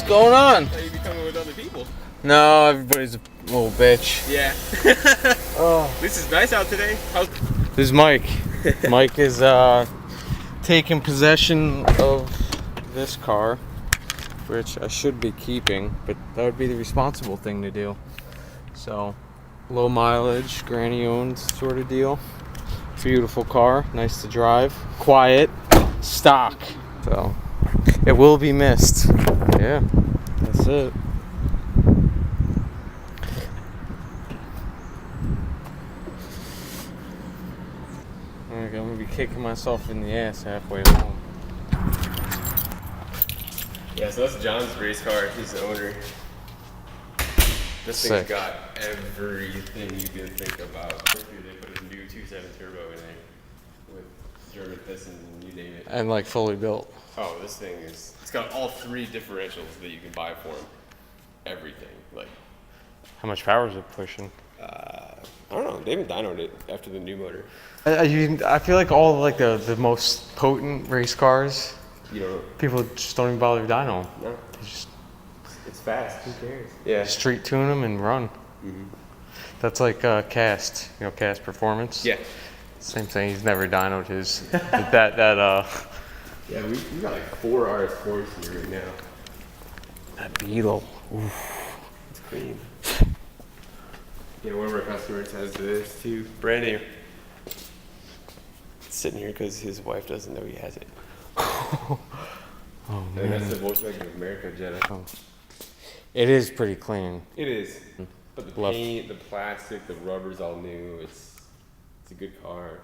going on? How you be coming with other people? No, everybody's a little bitch. Yeah. Oh. This is nice out today. This is Mike. Mike is taking possession of this car, which I should be keeping, but that would be the responsible thing to do. So, low mileage, granny owned sort of deal. Beautiful car, nice to drive, quiet, stock. So, it will be missed. Yeah, that's it. I'm gonna be kicking myself in the ass halfway home. Yeah, so that's John's race car. He's the owner. This Sick. thing's got everything you can think about. They put a new 2.7 turbo in there with German pistons and you name it. And like fully built. Oh, this thing is, it's got all 3 differentials that you can buy for them. Everything. Like, How much power is it pushing? I don't know. They haven't dynoed it after the new motor. I feel like all like the most potent race cars, You know, people just don't even bother dyno them. no, They just it's fast. Who cares? Yeah. street tune them and run. Mm-hmm. That's like Cast, Cast Performance. Yeah. Same thing. He's never dynoed his. that Yeah, we got like 4 RS4s here right now. that Beetle. It's clean. Yeah, one of our customers has this too. Brand new. It's sitting here because his wife doesn't know he has it. Oh I think that's the Volkswagen of America Jetta. Oh. It is pretty clean. It is. But the Love. paint, the plastic, the rubber's all new. It's a good car.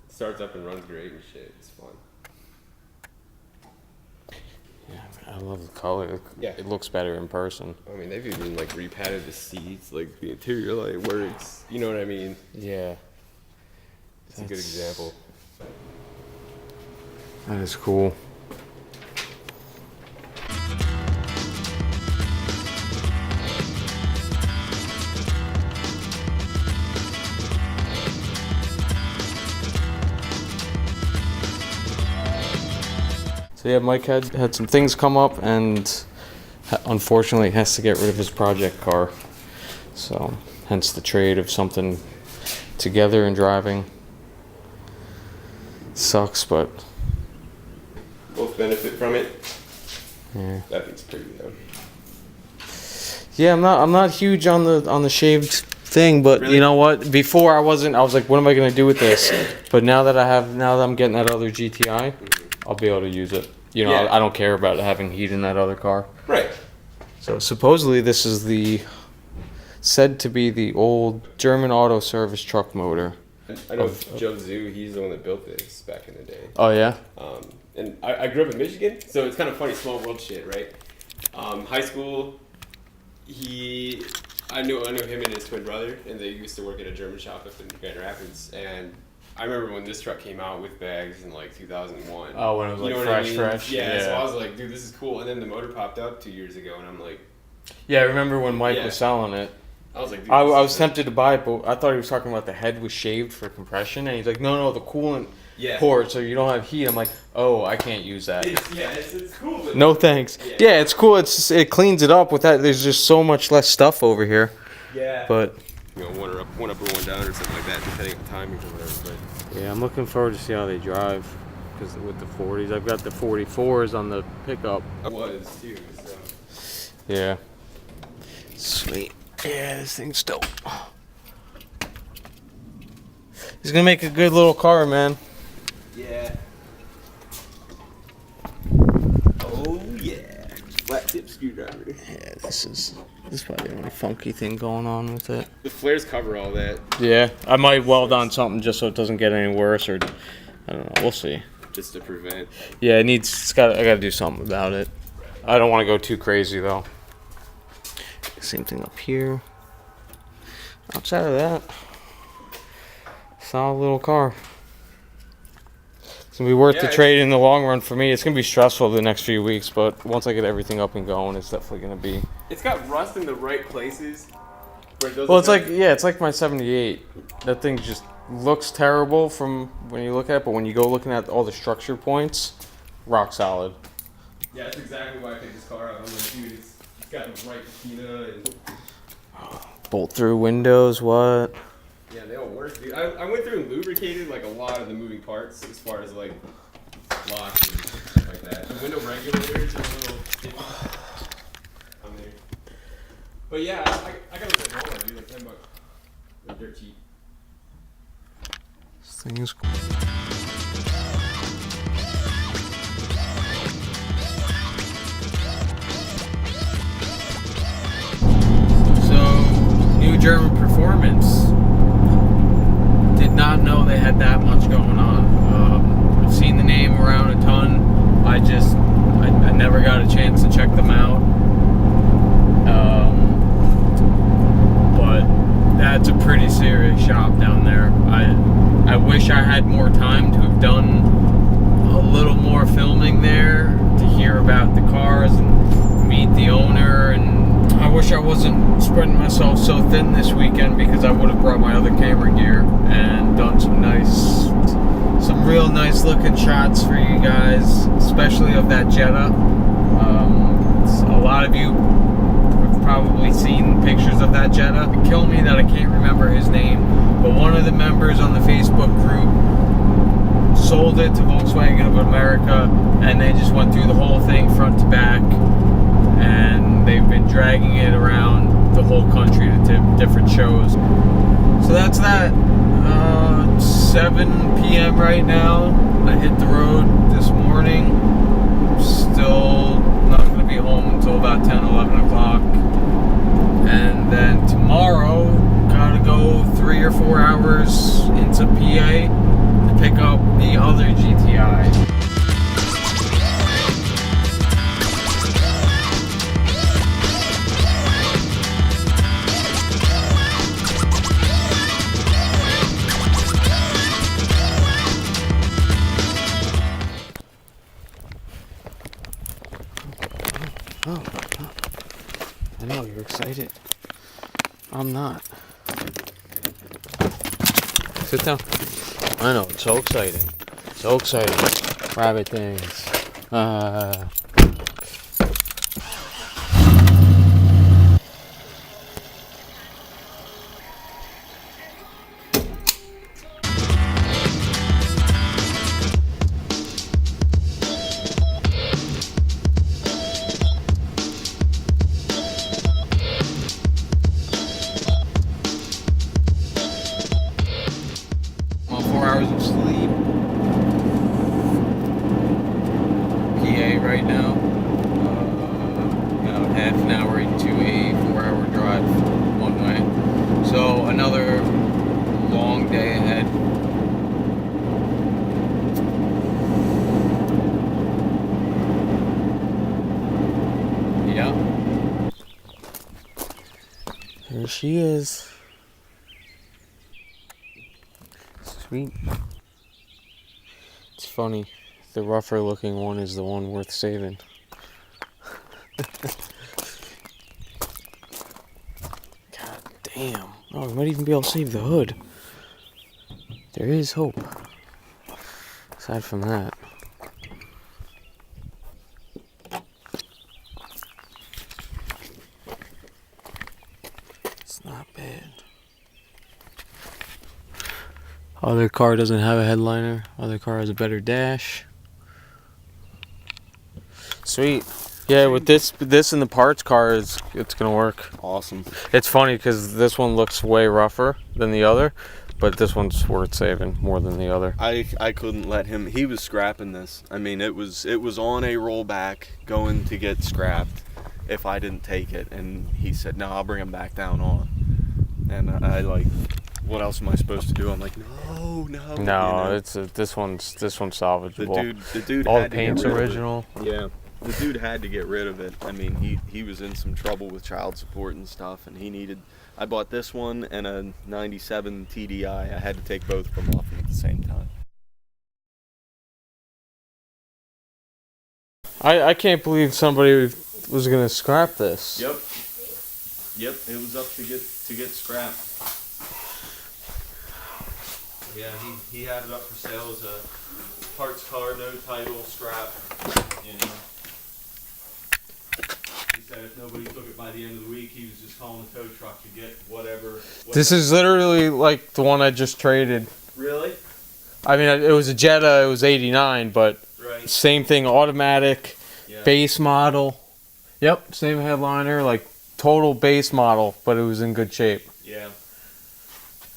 It starts up and runs great and shit. It's fun. Yeah, I love the color. Yeah. It looks better in person. I mean, they've even like repadded the seats, like the interior light works. You know what I mean? Yeah. It's a good example. That is cool. So yeah, Mike had some things come up and unfortunately has to get rid of his project car. So hence the trade of something together and driving. Sucks, but Both benefit from it. yeah. That thing's pretty though. Yeah, I'm not huge on the shaved thing, but Really? you know what? Before I was like, what am I gonna do with this? But now that I'm getting that other GTI, I'll be able to use it. Yeah. I don't care about having heat in that other car. Right. So supposedly this is said to be the old German auto service truck motor. I know Joe Zhu, he's the one that built this back in the day. Oh yeah? And I grew up in Michigan, so it's kind of funny, small world shit, right? High school, I knew him and his twin brother, and they used to work at a German shop up in Grand Rapids. And I remember when this truck came out with bags in like 2001. Oh, when it was You know like what I fresh, mean? fresh. Yeah, so I was like, dude, this is cool. And then the motor popped up 2 years ago, and I'm like, Yeah, I remember when Mike Yeah. was selling it. I was like, dude, I this was is- tempted to buy it, but I thought he was talking about the head was shaved for compression, and he's like, no, the coolant Yeah. port, so you don't have heat. I'm like, oh, I can't use that. It's cool. But No thanks. Yeah. Yeah, it's cool. It cleans it up with that. There's just so much less stuff over here. Yeah. But one up or one down or something like that, depending on timing or whatever. But yeah, I'm looking forward to see how they drive. Because with the 40s, I've got the 44s on the pickup. I was too. So. Yeah. Sweet. Yeah, this thing's dope. He's gonna make a good little car, man. Yeah. Oh yeah. Flat tip screwdriver. Yeah, this is probably the only funky thing going on with it. The flares cover all that. Yeah, I might weld on something just so it doesn't get any worse, or I don't know. We'll see. Just to prevent. Yeah, I gotta do something about it. I don't want to go too crazy though. Same thing up here. Outside of that, solid little car. It's gonna be worth the trade in the long run for me. It's gonna be stressful the next few weeks, but once I get everything up and going, it's definitely gonna be. It's got rust in the right places. Where it Well, it's like my '78. That thing just looks terrible from when you look at it, but when you go looking at all the structure points, rock solid. Yeah, that's exactly why I picked this car up. I'm like, dude, got the right patina and Bolt through windows, what? yeah, they all work, dude. I went through and lubricated like a lot of the moving parts as far as like locks and stuff like that. The window regulators are a little sticky on there. But yeah, I got those at Walmart, dude, like $10. They're dirt cheap. This thing is cool. So, new German performance. Did not know they had that much going on. I've seen the name around a ton. I never got a chance to check them out. But that's a pretty serious shop down there. I wish I had more time to have done a little more filming there to hear about the cars and meet the owner, and I wish I wasn't spreading myself so thin this weekend because I would have brought my other camera gear and done some real nice looking shots for you guys, especially of that Jetta. A lot of you have probably seen pictures of that Jetta. Kill me that I can't remember his name, but one of the members on the Facebook group sold it to Volkswagen of America, and they just went through the whole thing front to back, and they've been dragging it around the whole country to different shows. So that's that. 7 p.m. right now. I hit the road this morning. Still not going to be home until about 10, 11 o'clock. And then tomorrow, gotta go 3 or 4 hours into PA to pick up the other GTI. Oh, I know you're excited. I'm not. Sit down. I know, it's so exciting. So exciting. Rabbit things. Well, 4 hours of sleep. PA right now. About half an hour into a 4-hour drive one way. So another long day ahead. Yeah. Here she is. Sweet. It's funny. The rougher looking one is the one worth saving. God damn. Oh, we might even be able to save the hood. There is hope. Aside from that. It's not bad. Other car doesn't have a headliner. Other car has a better dash. Sweet. Yeah, with this and the parts car, it's gonna work. Awesome. It's funny because this one looks way rougher than the other, but this one's worth saving more than the other. I couldn't let him. He was scrapping this. I mean, it was on a rollback going to get scrapped if I didn't take it, and he said, "No, I'll bring him back down on." And I like, what else am I supposed to do? I'm like, no. No, you know? it's this one's salvageable. The dude. All the had to get paint's rid of it. original. Yeah, the dude had to get rid of it. I mean, he was in some trouble with child support and stuff, and he needed. I bought this one and a '97 TDI. I had to take both of them off him at the same time. I can't believe somebody was gonna scrap this. Yep. It was up to get scrapped. Yeah, he had it up for sale as a parts car, no title, scrap. You know. He said if nobody took it by the end of the week, he was just calling the tow truck to get whatever. This is literally like the one I just traded. Really? I mean, it was a Jetta. It was 89, but Right. same thing, automatic, Yeah. base model. Yep, same headliner, like total base model, but it was in good shape. Yeah.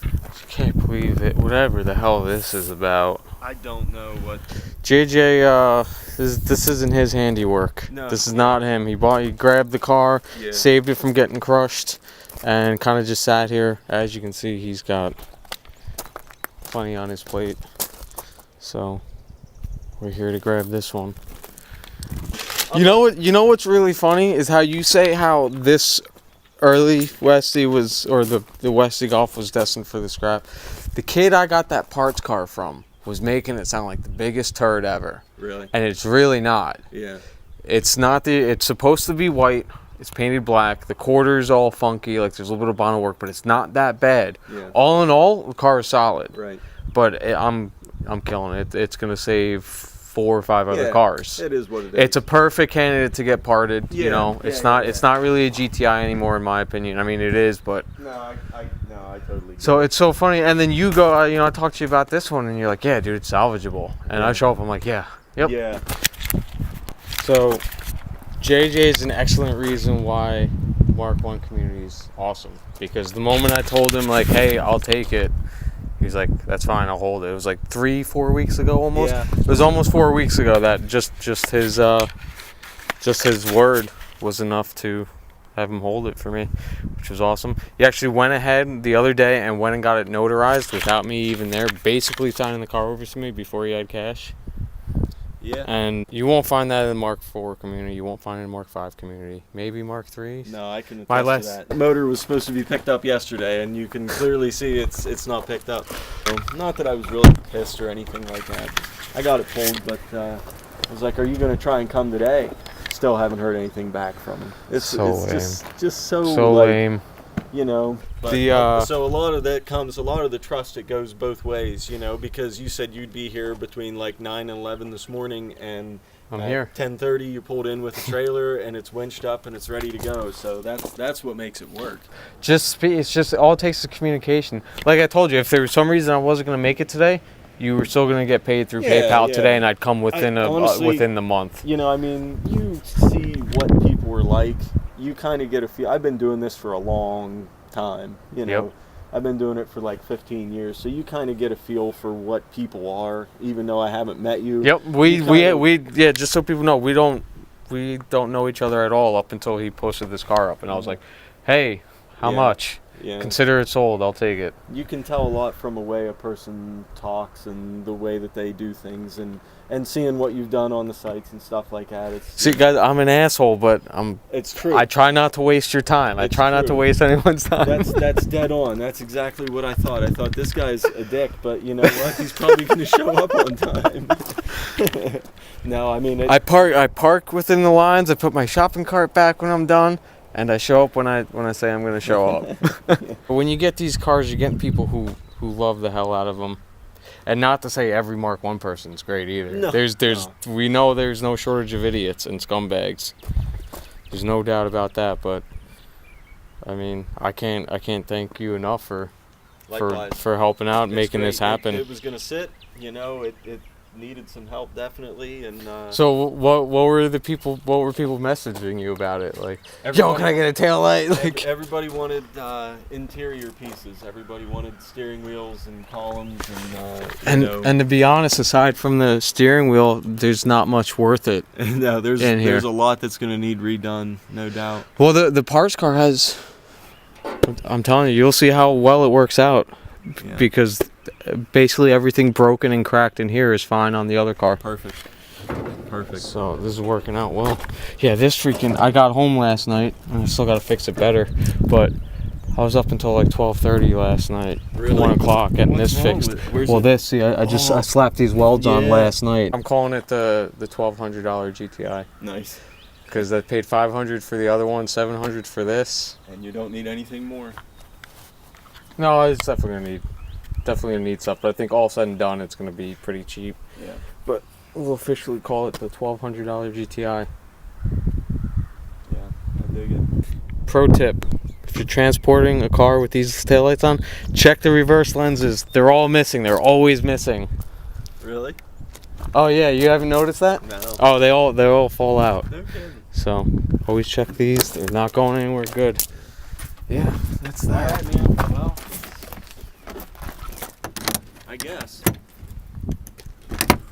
I can't believe it. Whatever the hell this is about. I don't know what. JJ, this isn't his handiwork. No. This is not him. He grabbed the car, Yeah. saved it from getting crushed, and kind of just sat here. As you can see, he's got plenty on his plate. So we're here to grab this one. You know what? You know what's really funny is how you say how this early Westy was, or the Westy Golf was destined for the scrap. The kid I got that parts car from was making it sound like the biggest turd ever. Really? And it's really not. Yeah. It's not it's supposed to be white. It's painted black. The quarter's all funky. Like there's a little bit of bottom work, but it's not that bad. Yeah. All in all, the car is solid. Right. But I'm killing it. It's gonna save 4 or 5 other cars. It is what it is. It's a perfect candidate to get parted. You Yeah, know, yeah, it's not. yeah. It's not really a GTI anymore, in my opinion. I mean, it is, but. No, I totally. Get So it's so funny, and then you go, I talk to you about this one, and you're like, yeah, dude, it's salvageable. And I show up, I'm like, yeah, yep. Yeah. So JJ is an excellent reason why Mark 1 community is awesome. Because the moment I told him, like, hey, I'll take it, he's like, that's fine, I'll hold it. It was like 3-4 weeks ago almost. Yeah. It was almost 4 weeks ago that just his word was enough to have him hold it for me, which was awesome. He actually went ahead the other day and went and got it notarized without me even there, basically signing the car over to me before he had cash. Yeah. And you won't find that in the Mark 4 community. You won't find it in the Mark 5 community. Maybe Mark 3. No, I can My attest last- to that. The motor was supposed to be picked up yesterday, and you can clearly see it's not picked up. So, not that I was really pissed or anything like that. I got it pulled, but I was like, "Are you going to try and come today?" Still haven't heard anything back from him. It's So lame. just so So like, lame. you know. But, The, so a lot of the trust, it goes both ways, you know, because you said you'd be here between like 9 and 11 this morning, and I'm at here. 10:30 you pulled in with a trailer and it's winched up and it's ready to go. So that's what makes it work. It's just all it takes is communication. Like I told you, if there was some reason I wasn't going to make it today, you were still going to get paid through Yeah, PayPal yeah. today, and I'd come within honestly, within the month. You know, I mean, you see what people are like. You kind of get a feel. I've been doing this for a long time. You know, Yep. I've been doing it for like 15 years. So you kind of get a feel for what people are, even though I haven't met you. Yep, You yeah. Just so people know, we don't know each other at all up until he posted this car up, and I was like, hey, how Yeah. much? Yeah. Consider it sold. I'll take it. You can tell a lot from the way a person talks and the way that they do things, and seeing what you've done on the sites and stuff like that. See, guys, I'm an asshole, but It's true. I try not to waste your time. I It's try not to true. waste anyone's time. That's dead on. That's exactly what I thought. I thought this guy's a dick, but you know what? He's probably going to show up on time. No, I mean, I park within the lines. I put my shopping cart back when I'm done, and I show up when I say I'm going to show up. But when you get these cars, you're getting people who love the hell out of them. And not to say every Mark 1 person's great either. No, We know there's no shortage of idiots and scumbags. There's no doubt about that, but I mean, I can't thank you enough for Likewise. helping out, It's making great. this happen. It was going to sit, you know, it needed some help definitely, and So what were people messaging you about it? Like, yo, Everybody- can I get a tail light? Like, everybody wanted interior pieces. Everybody wanted steering wheels and columns and you know. and to be honest, aside from the steering wheel, there's not much worth it. No, there's in here. a lot that's going to need redone, no doubt. Well, the parts car has. I'm telling you, you'll see how well it works out, Yeah. because basically everything broken and cracked in here is fine on the other car. Perfect. So this is working out well. Yeah, I got home last night and I still got to fix it better, but I was up until like 12:30 last night, Really? 1 o'clock, getting What's this wrong fixed. with it? Where's Well, it? this, see, I slapped these welds on Yeah. last night. I'm calling it the $1,200 GTI Nice. because I paid $500 for the other one, $700 for this. And you don't need anything more. No, it's definitely gonna need stuff, but I think all said and done, it's gonna be pretty cheap. Yeah. But we'll officially call it the $1,200 GTI. Yeah. pro tip. If you're transporting a car with these taillights on, check the reverse lenses. They're all missing. They're always missing. Really? Oh yeah, you haven't noticed that? No. Oh, they all fall out. No kidding. So always check these. They're not going anywhere good. Yeah, that's that. Alright, man. Well, I guess.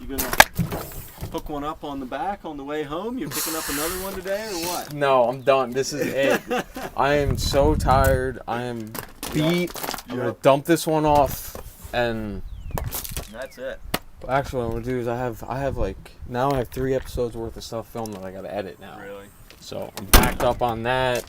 You gonna hook one up on the back on the way home? You're picking up another one today or what? No, I'm done. This is it. I am so tired. I am beat. I'm gonna dump this one off, and That's it. actually, what I'm gonna do is I have like now I have 3 episodes worth of stuff filmed that I gotta edit now. Really? So I'm backed up on that.